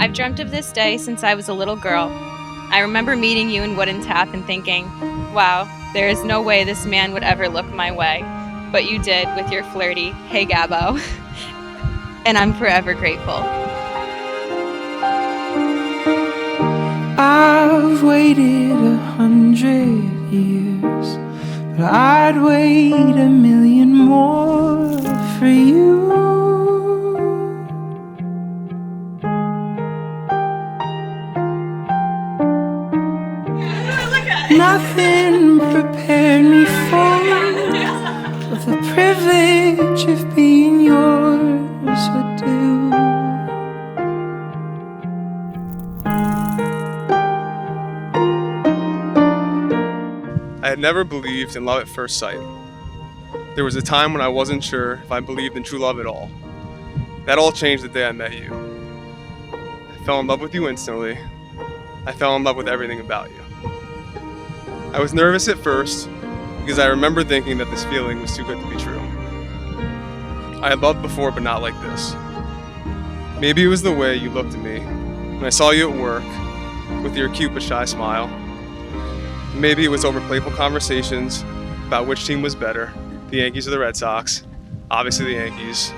I've dreamt of this day since I was a little girl. I remember meeting you in Wooden Tap and thinking, wow, there is no way this man would ever look my way. But you did with your flirty, hey Gabbo. And I'm forever grateful. I've waited 100 years, but I'd wait 1,000,000 more for you. Nothing prepared me for the privilege of being yours would do. I had never believed in love at first sight. There was a time when I wasn't sure if I believed in true love at all. That all changed the day I met you. I fell in love with you instantly. I fell in love with everything about you. I was nervous at first because I remember thinking that this feeling was too good to be true. I had loved before, but not like this. Maybe it was the way you looked at me when I saw you at work with your cute but shy smile. Maybe it was over playful conversations about which team was better, the Yankees or the Red Sox. Obviously the Yankees.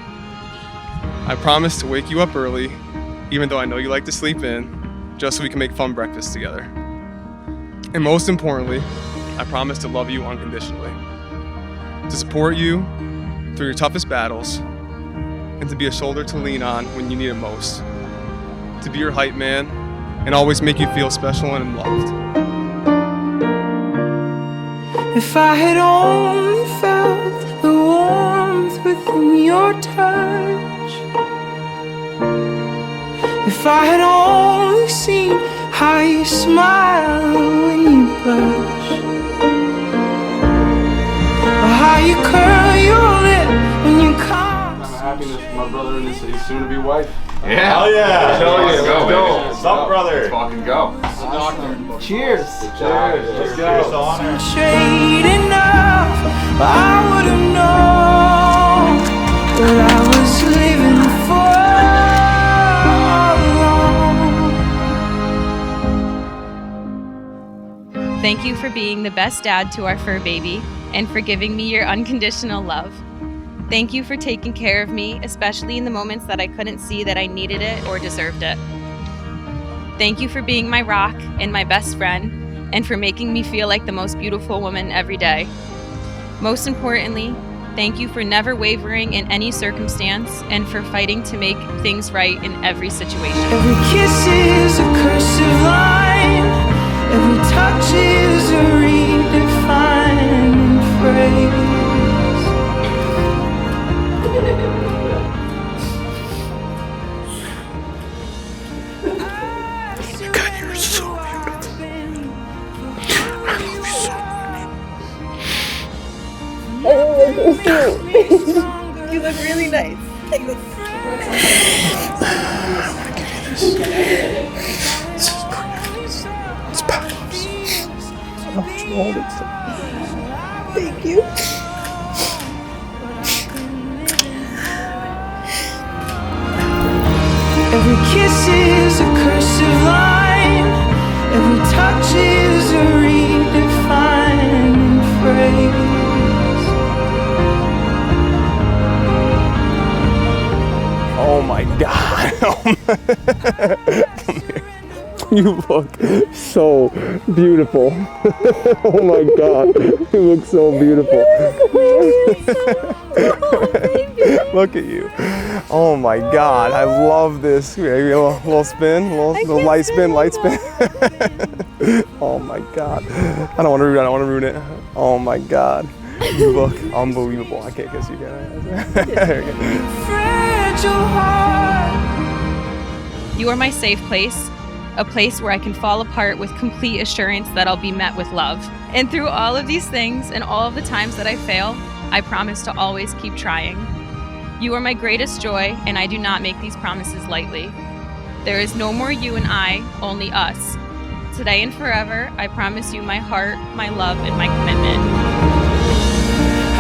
I promised to wake you up early, even though I know you like to sleep in, just so we can make fun breakfast together. And most importantly, I promised to love you unconditionally, to support you through your toughest battles, and to be a shoulder to lean on when you need it most, to be your hype man, and always make you feel special and loved. If I had only felt the warmth within your touch, if I had only seen how you smile when you blush, or how you curl your lip when you come. I'm happiness for my brother and his soon-to-be wife. Yeah. Hell yeah. Let's go, baby. What's up, brother? Let's fucking go. Awesome. Cheers. Cheers. Let's go. Straight enough, I would have known what I was living for all along. Thank you for being the best dad to our fur baby and for giving me your unconditional love. Thank you for taking care of me, especially in the moments that I couldn't see that I needed it or deserved it. Thank you for being my rock and my best friend, and for making me feel like the most beautiful woman every day. Most importantly, thank you for never wavering in any circumstance and for fighting to make things right in every situation. Every kiss is a cursive line, every touch is a redefining phrase. God, you're so beautiful. I love you so much. You look really nice. I want to give you this. This is pretty. It's Pablo's. Thank you. Every kiss is a cursive line, every touch is a redefining phrase. Oh my God. Come here. You look so beautiful. Oh my God. You look so beautiful. Look at you. Oh my God. I love this. Maybe a little spin, little light spin. Oh my God. I don't want to ruin it. Oh my God. You look unbelievable. I can't kiss you again. Fragile heart. You are my safe place, a place where I can fall apart with complete assurance that I'll be met with love. And through all of these things and all of the times that I fail, I promise to always keep trying. You are my greatest joy, and I do not make these promises lightly. There is no more you and I, only us. Today and forever, I promise you my heart, my love, and my commitment.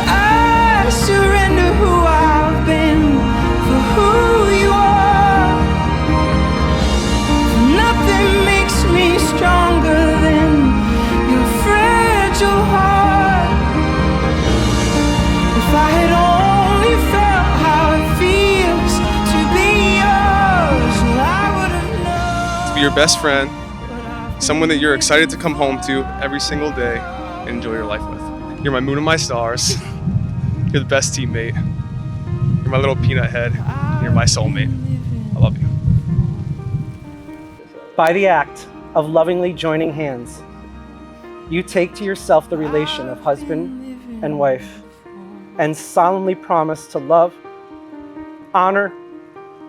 I surrender who I've been for who you are. your best friend, someone that you're excited to come home to every single day and enjoy your life with. You're my moon and my stars. You're the best teammate. You're my little peanut head. You're my soulmate. I love you. By the act of lovingly joining hands, you take to yourself the relation of husband and wife and solemnly promise to love, honor,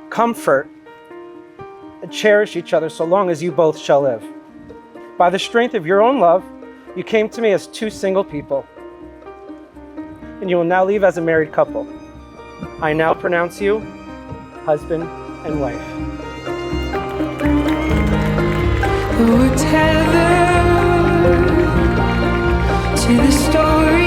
comfort, and cherish each other so long as you both shall live. By the strength of your own love, you came to me as two single people, and you will now leave as a married couple. I now pronounce you husband and wife. We're tethered to the story